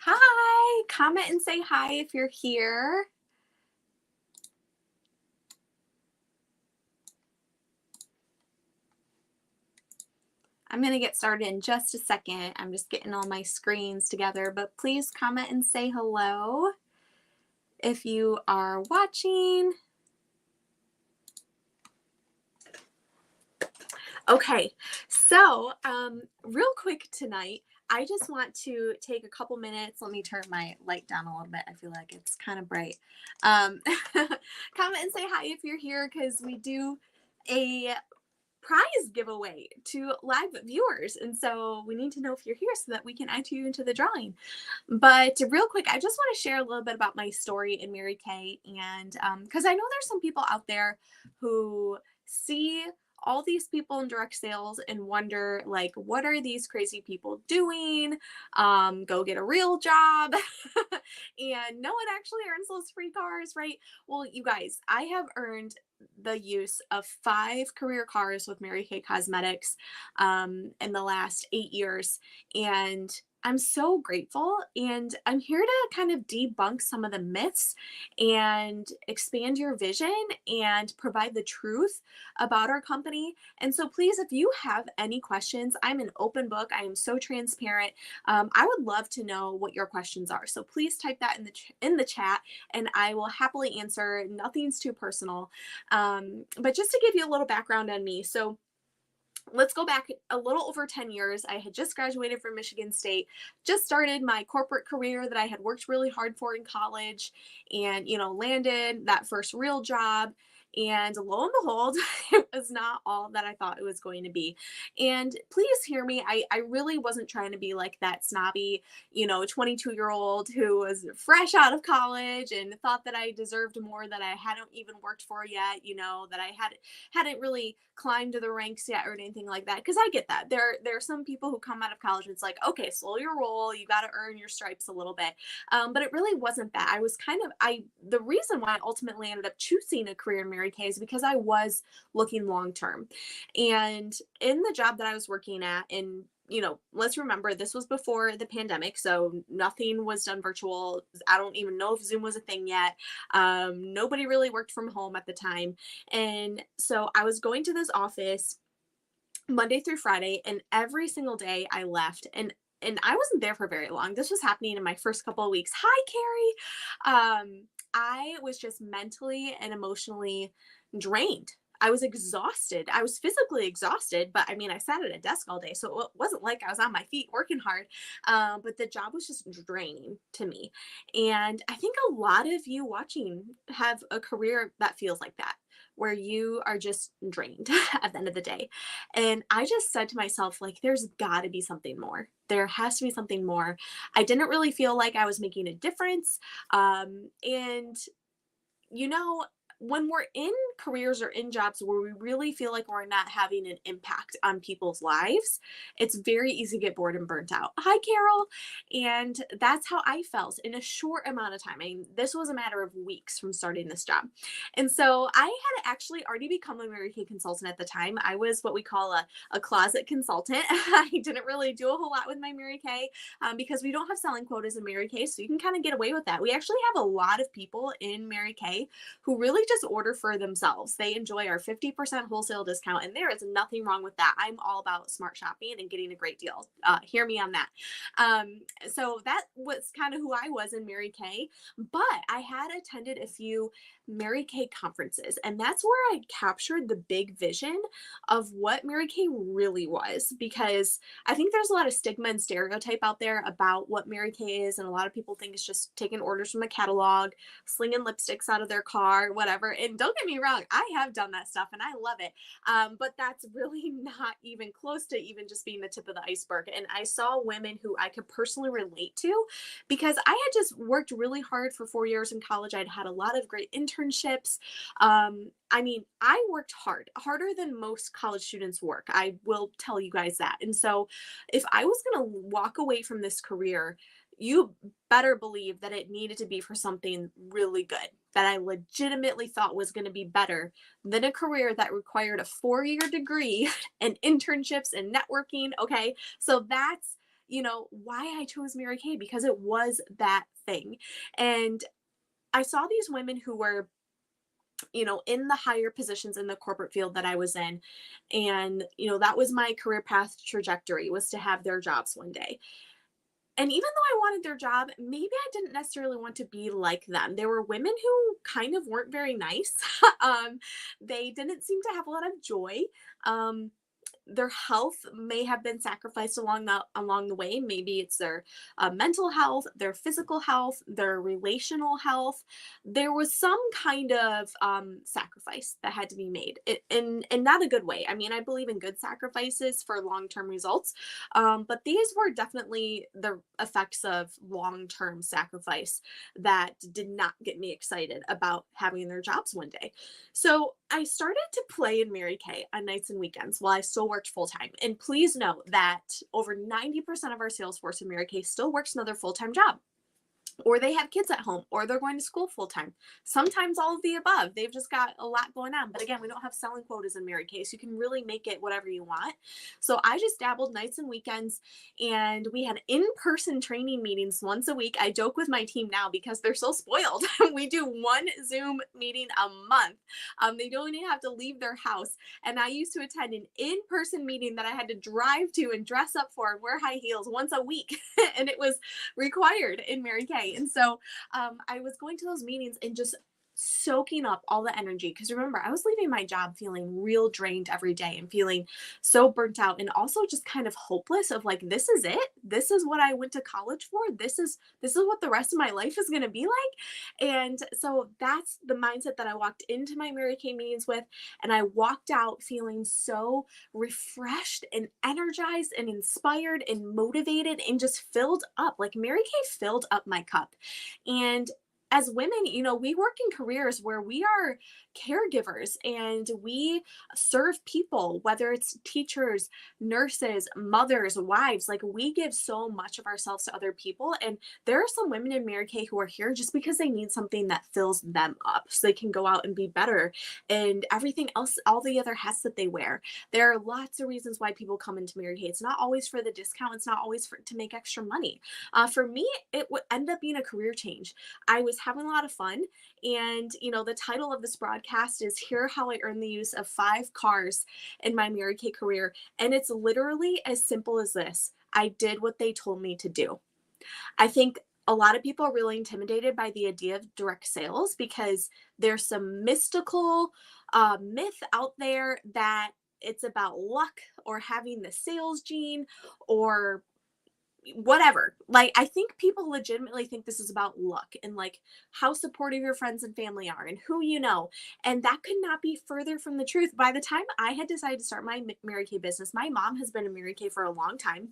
Hi, comment and say hi if you're here. I'm going to get started in just a second. I'm just getting all my screens together, but please comment and say hello if you are watching. Okay, so real quick tonight, I just want to take a couple minutes. Let me turn my light down a little bit. I feel like it's kind of bright. Comment and say hi if you're here because we do a prize giveaway to live viewers. And so we need to know if you're here so that we can enter you into the drawing. But real quick, I just want to share a little bit about my story in Mary Kay. And because I know there's some people out there who see all these people in direct sales and wonder, like, what are these crazy people doing? Go get a real job. And no one actually earns those free cars, right? Well, you guys, I have earned the use of 5 career cars with Mary Kay Cosmetics in the last 8 years. And I'm so grateful. And I'm here to kind of debunk some of the myths and expand your vision and provide the truth about our company. And so please, if you have any questions, I'm an open book. I am so transparent. I would love to know what your questions are. So please type that in the chat and I will happily answer. Nothing's too personal. But just to give you a little background on me. So let's go back a little over 10 years. I had just graduated from Michigan State, just started my corporate career that I had worked really hard for in college and, landed that first real job. And lo and behold, it was not all that I thought it was going to be. And please hear me. I really wasn't trying to be like that snobby, 22-year-old who was fresh out of college and thought that I deserved more that I hadn't even worked for yet, that I hadn't really climbed to the ranks yet or anything like that. Because I get that. There are some people who come out of college and it's like, okay, slow your roll. You got to earn your stripes a little bit. But it really wasn't that. I was the reason why I ultimately ended up choosing a career in Mary Kay is because I was looking long term. And in the job that I was working at, and let's remember this was before the pandemic, so nothing was done virtual. I don't even know if Zoom was a thing yet. Nobody really worked from home at the time. And so I was going to this office Monday through Friday, and every single day I left. And I wasn't there for very long. This was happening in my first couple of weeks. Hi, Carrie. I was just mentally and emotionally drained. I was exhausted. I was physically exhausted, but I mean, I sat at a desk all day, so it wasn't like I was on my feet working hard. But the job was just draining to me. And I think a lot of you watching have a career that feels like that, where you are just drained at the end of the day. And I just said to myself, like, there's got to be something more. There has to be something more. I didn't really feel like I was making a difference. And you know, when we're in careers or in jobs where we really feel like we're not having an impact on people's lives, it's very easy to get bored and burnt out. Hi, Carol. And that's how I felt in a short amount of time. I mean, this was a matter of weeks from starting this job. And so I had actually already become a Mary Kay consultant at the time. I was what we call a closet consultant. I didn't really do a whole lot with my Mary Kay because we don't have selling quotas in Mary Kay. So you can kind of get away with that. We actually have a lot of people in Mary Kay who really just order for themselves. They enjoy our 50% wholesale discount, and there is nothing wrong with that. I'm all about smart shopping and getting a great deal. Hear me on that. So that was kind of who I was in Mary Kay, but I had attended a few Mary Kay conferences, and that's where I captured the big vision of what Mary Kay really was, because I think there's a lot of stigma and stereotype out there about what Mary Kay is, and a lot of people think it's just taking orders from a catalog, slinging lipsticks out of their car, whatever. And don't get me wrong, I have done that stuff and I love it. But that's really not even close to even just being the tip of the iceberg. And I saw women who I could personally relate to because I had just worked really hard for 4 years in college. I'd had a lot of great internships. I mean, I worked hard, harder than most college students work. I will tell you guys that. And so if I was going to walk away from this career, you better believe that it needed to be for something really good that I legitimately thought was going to be better than a career that required a 4-year degree and internships and networking. Okay. So that's why I chose Mary Kay, because it was that thing. And I saw these women who were, in the higher positions in the corporate field that I was in. And, that was my career path trajectory, was to have their jobs one day. And even though I wanted their job, maybe I didn't necessarily want to be like them. There were women who kind of weren't very nice. They didn't seem to have a lot of joy. Um, their health may have been sacrificed along the way. Maybe it's their mental health, their physical health, their relational health. There was some kind of sacrifice that had to be made, in not a good way. I mean, I believe in good sacrifices for long-term results, but these were definitely the effects of long-term sacrifice that did not get me excited about having their jobs one day. So I started to play in Mary Kay on nights and weekends while I still worked full time. And please note that over 90% of our sales force in Mary Kay still works another full time job, or they have kids at home, or they're going to school full time. Sometimes all of the above. They've just got a lot going on. But again, we don't have selling quotas in Mary Kay, so you can really make it whatever you want. So I just dabbled nights and weekends, and we had in-person training meetings once a week. I joke with my team now because they're so spoiled. We do one Zoom meeting a month. They don't even have to leave their house. And I used to attend an in-person meeting that I had to drive to and dress up for and wear high heels once a week. And it was required in Mary Kay. And so I was going to those meetings and just soaking up all the energy. Because remember, I was leaving my job feeling real drained every day and feeling so burnt out, and also just kind of hopeless of like, this is it. This is what I went to college for. This is what the rest of my life is going to be like. And so that's the mindset that I walked into my Mary Kay meetings with. And I walked out feeling so refreshed and energized and inspired and motivated and just filled up. Like Mary Kay filled up my cup. And as women, we work in careers where we are caregivers and we serve people, whether it's teachers, nurses, mothers, wives. Like, we give so much of ourselves to other people. And there are some women in Mary Kay who are here just because they need something that fills them up so they can go out and be better, and everything else, all the other hats that they wear. There are lots of reasons why people come into Mary Kay. It's not always for the discount. It's not always to make extra money. For me, it would end up being a career change. I was having a lot of fun. And, the title of this broadcast is Hear How I Earned the Use of 5 Cars in My Mary Kay Career. And it's literally as simple as this: I did what they told me to do. I think a lot of people are really intimidated by the idea of direct sales because there's some mystical myth out there that it's about luck or having the sales gene or whatever. Like, I think people legitimately think this is about luck and like how supportive your friends and family are and who you know. And that could not be further from the truth. By the time I had decided to start my Mary Kay business, my mom has been in Mary Kay for a long time,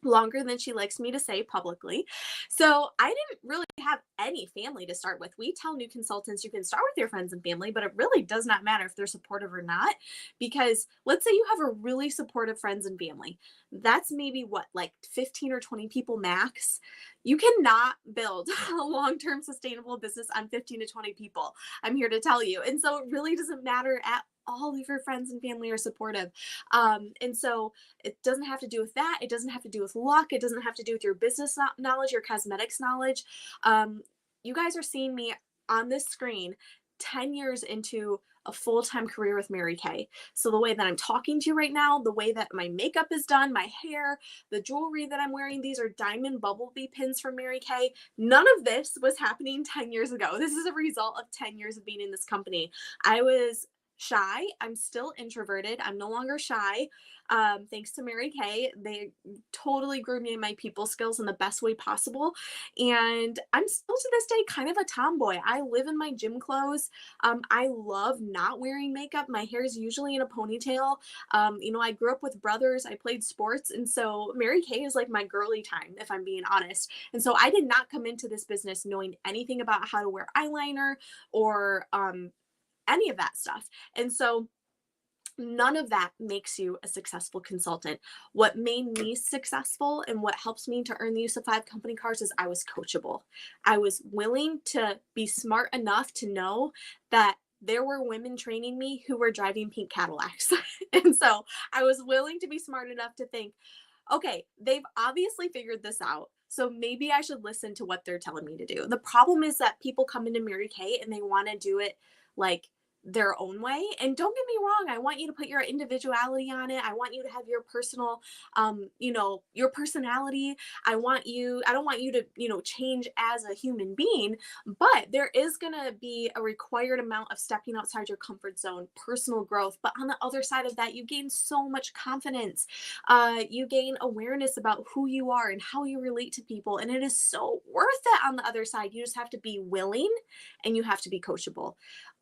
longer than she likes me to say publicly. So I didn't really have any family to start with. We tell new consultants you can start with your friends and family, but it really does not matter if they're supportive or not, because let's say you have a really supportive friends and family. That's maybe what, like 15 or 20 people max. You cannot build a long-term sustainable business on 15 to 20 people. I'm here to tell you. And so it really doesn't matter at all if your friends and family are supportive. And so it doesn't have to do with that. It doesn't have to do with luck. It doesn't have to do with your business knowledge, your cosmetics knowledge. You guys are seeing me on this screen 10 years into a full-time career with Mary Kay. So the way that I'm talking to you right now, the way that my makeup is done, my hair, the jewelry that I'm wearing, these are diamond bumblebee pins from Mary Kay. None of this was happening 10 years ago. This is a result of 10 years of being in this company. I was shy. I'm still introverted. I'm no longer shy. Thanks to Mary Kay, they totally grew me in my people skills in the best way possible. And I'm still to this day kind of a tomboy. I live in my gym clothes. I love not wearing makeup. My hair is usually in a ponytail. I grew up with brothers. I played sports. And so Mary Kay is like my girly time, if I'm being honest. And so I did not come into this business knowing anything about how to wear eyeliner or any of that stuff. And so none of that makes you a successful consultant. What made me successful and what helps me to earn the use of 5 company cars is I was coachable. I was willing to be smart enough to know that there were women training me who were driving pink Cadillacs. And so I was willing to be smart enough to think, Okay, they've obviously figured this out. So maybe I should listen to what they're telling me to do. The problem is that people come into Mary Kay and they want to do it like their own way. And don't get me wrong, I want you to put your individuality on it. I want you to have your personal your personality. I don't want you to, change as a human being, but there is going to be a required amount of stepping outside your comfort zone, personal growth. But on the other side of that, you gain so much confidence. You gain awareness about who you are and how you relate to people. And it is so worth it on the other side. You just have to be willing and you have to be coachable.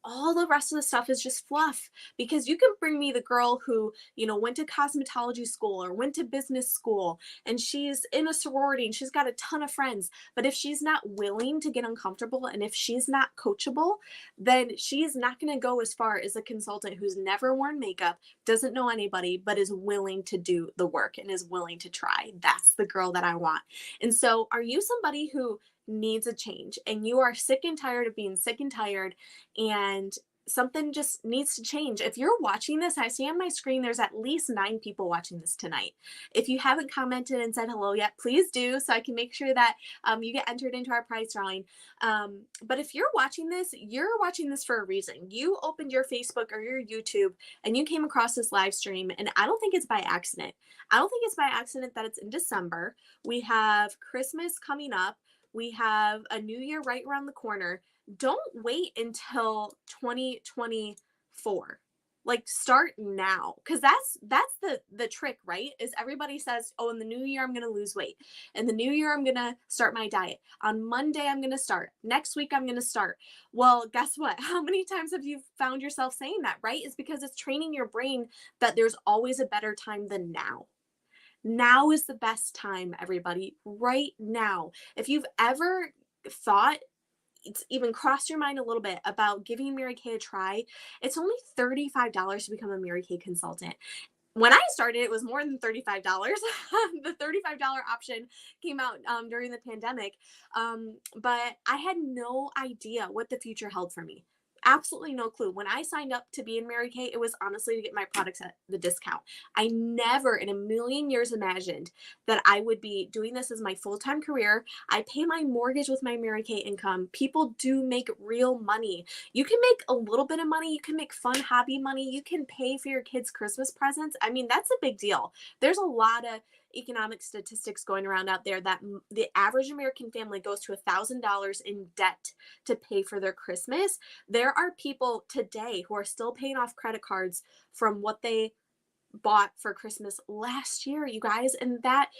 All the rest of the stuff is just fluff, because you can bring me the girl who, went to cosmetology school or went to business school and she's in a sorority and she's got a ton of friends. But if she's not willing to get uncomfortable and if she's not coachable, then she's not going to go as far as a consultant who's never worn makeup, doesn't know anybody, but is willing to do the work and is willing to try. That's the girl that I want. And so, are you somebody who needs a change and you are sick and tired of being sick and tired and something just needs to change? If you're watching this, I see on my screen there's at least 9 people watching this tonight. If you haven't commented and said hello yet, please do, so I can make sure that you get entered into our prize drawing. But if you're watching this for a reason. You opened your Facebook or your YouTube and you came across this live stream, and I don't think it's by accident. I don't think it's by accident that it's in December. We have Christmas coming up. We have a new year right around the corner. Don't wait until 2024. Like, start now, because that's the trick, right? Is everybody says, oh, in the new year I'm going to lose weight, in the new year I'm going to start my diet, on Monday I'm going to start, next week I'm going to start. Well, guess what? How many times have you found yourself saying that, right? It's because it's training your brain that there's always a better time than now. Now is the best time, everybody, right now. If you've ever thought, it's even crossed your mind a little bit about giving Mary Kay a try, it's only $35 to become a Mary Kay consultant. When I started, it was more than $35. The $35 option came out during the pandemic, but I had no idea what the future held for me. Absolutely no clue. When I signed up to be in Mary Kay, it was honestly to get my products at the discount. I never in a million years imagined that I would be doing this as my full-time career. I pay my mortgage with my Mary Kay income. People do make real money. You can make a little bit of money. You can make fun hobby money. You can pay for your kids' Christmas presents. I mean, that's a big deal. There's a lot of economic statistics going around out there that the average American family goes to $1,000 in debt to pay for their Christmas. There are people today who are still paying off credit cards from what they bought for Christmas last year, you guys. And that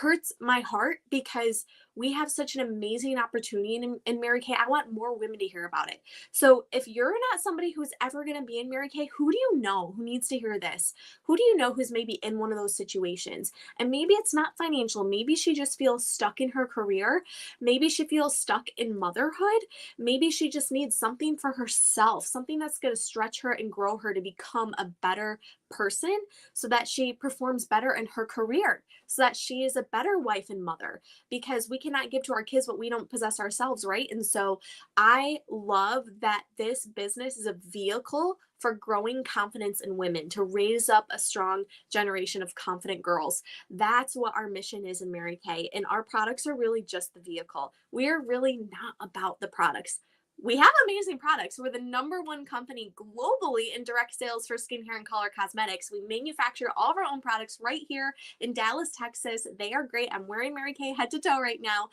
hurts my heart, because we have such an amazing opportunity in Mary Kay. I want more women to hear about it. So if you're not somebody who's ever going to be in Mary Kay, who do you know who needs to hear this? Who do you know who's maybe in one of those situations? And maybe it's not financial. Maybe she just feels stuck in her career. Maybe she feels stuck in motherhood. Maybe she just needs something for herself, something that's going to stretch her and grow her to become a better person, so that she performs better in her career, so that she is a better wife and mother, because we cannot give to our kids what we don't possess ourselves, right? And so I love that this business is a vehicle for growing confidence in women, to raise up a strong generation of confident girls. That's what our mission is in Mary Kay. And our products are really just the vehicle. We are really not about the products. We have amazing products. We're the #1 company globally in direct sales for skincare and color cosmetics. We manufacture all of our own products right here in Dallas, Texas. They are great. I'm wearing Mary Kay head to toe right now,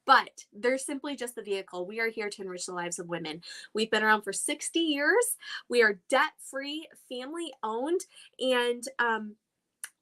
but they're simply just the vehicle. We are here to enrich the lives of women. We've been around for 60 years. We are debt-free, family-owned, and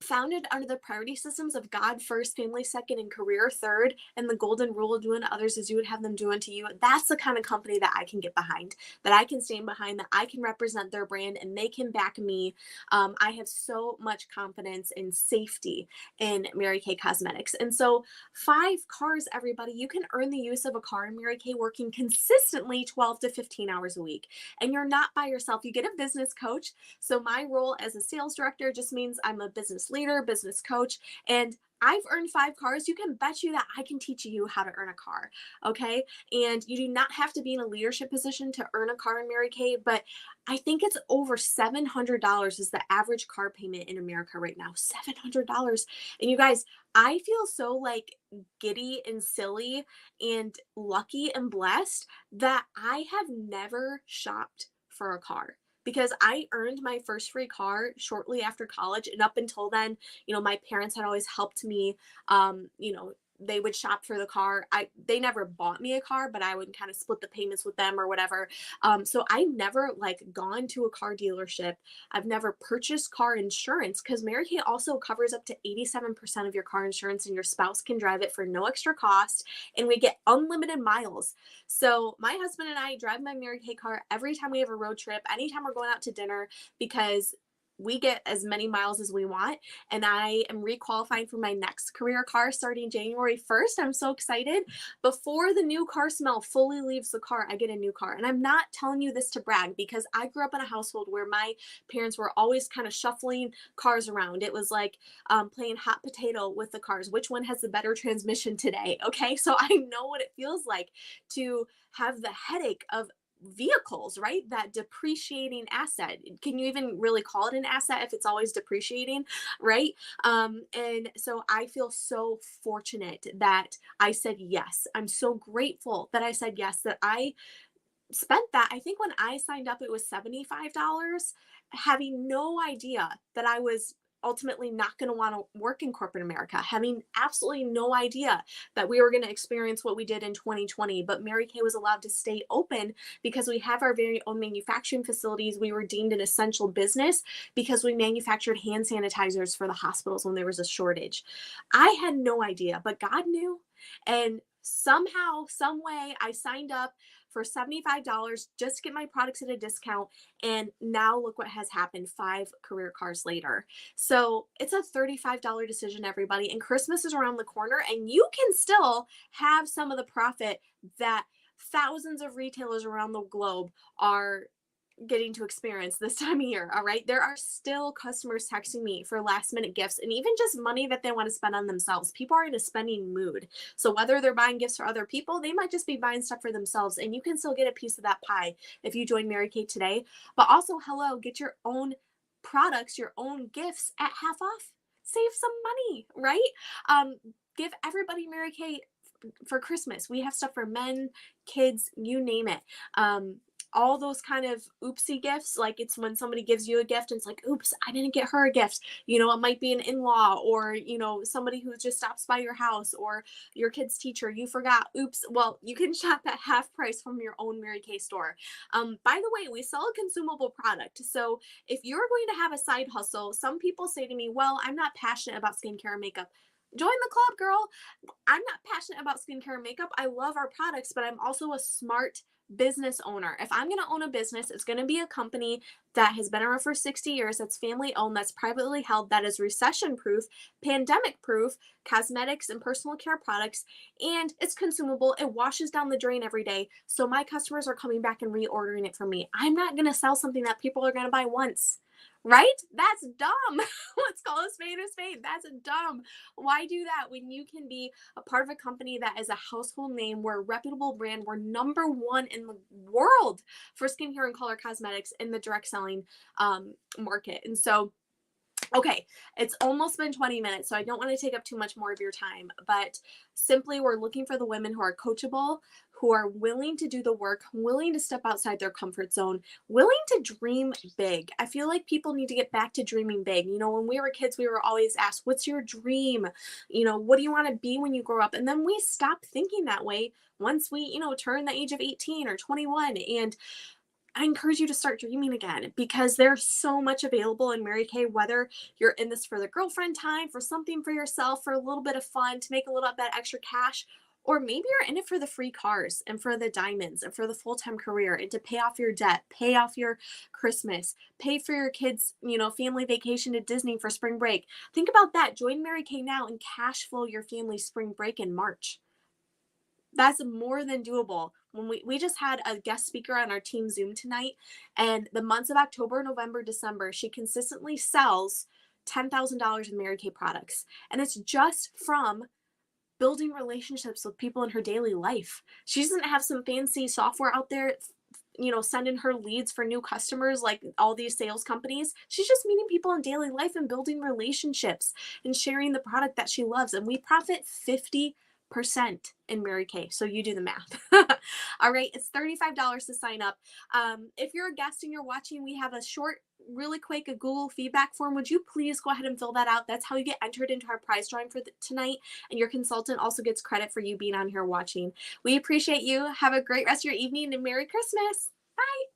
founded under the priority systems of God first, family second, and career third, and the golden rule of doing to others as you would have them do unto you. That's the kind of company that I can get behind, that I can stand behind, that I can represent their brand and they can back me. I have so much confidence and safety in Mary Kay Cosmetics. And so 5 cars, everybody, you can earn the use of a car in Mary Kay working consistently 12 to 15 hours a week. And you're not by yourself. You get a business coach. So my role as a sales director just means I'm a business leader, business coach, and I've earned 5 cars. You can bet you that I can teach you how to earn a car. Okay. And you do not have to be in a leadership position to earn a car in Mary Kay, but I think it's over $700 is the average car payment in America right now. $700. And you guys, I feel so like giddy and silly and lucky and blessed that I have never shopped for a car because I earned my first free car shortly after college. And up until then, my parents had always helped me. They would shop for the car. They never bought me a car, but I would kind of split the payments with them or whatever. So I never like gone to a car dealership. I've never purchased car insurance because Mary Kay also covers up to 87% of your car insurance, and your spouse can drive it for no extra cost. And we get unlimited miles. So my husband and I drive my Mary Kay car every time we have a road trip, anytime we're going out to dinner, because we get as many miles as we want. And I am requalifying for my next career car starting January 1st. I'm so excited. Before the new car smell fully leaves the car, I get a new car. And I'm not telling you this to brag because I grew up in a household where my parents were always kind of shuffling cars around. It was like playing hot potato with the cars. Which one has the better transmission today? Okay. So I know what it feels like to have the headache of vehicles, right? That depreciating asset. Can you even really call it an asset if it's always depreciating, right? And so I feel so fortunate that I said yes. I'm so grateful that I said yes, that I spent that. I think when I signed up, it was $75, having no idea that I was ultimately not going to want to work in corporate America, having absolutely no idea that we were going to experience what we did in 2020. But Mary Kay was allowed to stay open because we have our very own manufacturing facilities. We were deemed an essential business because we manufactured hand sanitizers for the hospitals when there was a shortage. I had no idea, but God knew. And somehow, some way, I signed up for $75 just to get my products at a discount. And now look what has happened 5 career cars later. So it's a $35 decision, everybody. And Christmas is around the corner, and you can still have some of the profit that thousands of retailers around the globe are getting to experience this time of year. All right. There are still customers texting me for last minute gifts and even just money that they want to spend on themselves. People are in a spending mood. So whether they're buying gifts for other people, they might just be buying stuff for themselves. And you can still get a piece of that pie if you join Mary Kay today. But also, hello, get your own products, your own gifts at half off. Save some money, right? Give everybody Mary Kay for Christmas. We have stuff for men, kids, you name it. All those kind of oopsie gifts, like it's when somebody gives you a gift and it's like, oops, I didn't get her a gift. It might be an in-law or, somebody who just stops by your house or your kid's teacher, you forgot, oops. Well, you can shop at half price from your own Mary Kay store. By the way, we sell a consumable product. So if you're going to have a side hustle, some people say to me, well, I'm not passionate about skincare and makeup. Join the club, girl. I'm not passionate about skincare and makeup. I love our products, but I'm also a smart business owner. If I'm going to own a business, it's going to be a company that has been around for 60 years, that's family owned, that's privately held, that is recession proof, pandemic proof, cosmetics and personal care products, and it's consumable. It washes down the drain every day. So my customers are coming back and reordering it from me. I'm not going to sell something that people are going to buy once. Right? That's dumb. Let's call a spade a spade. That's dumb. Why do that when you can be a part of a company that is a household name? We're a reputable brand. We're number one in the world for skincare and color cosmetics in the direct selling market. And so, okay, it's almost been 20 minutes, so I don't want to take up too much more of your time, but simply we're looking for the women who are coachable, who are willing to do the work, willing to step outside their comfort zone, willing to dream big. I feel like people need to get back to dreaming big. When we were kids, we were always asked, what's your dream? What do you want to be when you grow up? And then we stopped thinking that way once we, turn the age of 18 or 21. And I encourage you to start dreaming again because there's so much available in Mary Kay, whether you're in this for the girlfriend time, for something for yourself, for a little bit of fun, to make a little bit extra cash, or maybe you're in it for the free cars and for the diamonds and for the full-time career and to pay off your debt, pay off your Christmas, pay for your kids, family vacation to Disney for spring break. Think about that. Join Mary Kay now and cash flow your family's spring break in March. That's more than doable. When we just had a guest speaker on our team Zoom tonight, and the months of October, November, December, she consistently sells $10,000 in Mary Kay products. And it's just from building relationships with people in her daily life. She doesn't have some fancy software out there, sending her leads for new customers like all these sales companies. She's just meeting people in daily life and building relationships and sharing the product that she loves. And we profit 50% in Mary Kay. So you do the math. All right. It's $35 to sign up. If you're a guest and you're watching, we have a short, really quick, a Google feedback form. Would you please go ahead and fill that out? That's how you get entered into our prize drawing for tonight. And your consultant also gets credit for you being on here watching. We appreciate you. Have a great rest of your evening and Merry Christmas. Bye.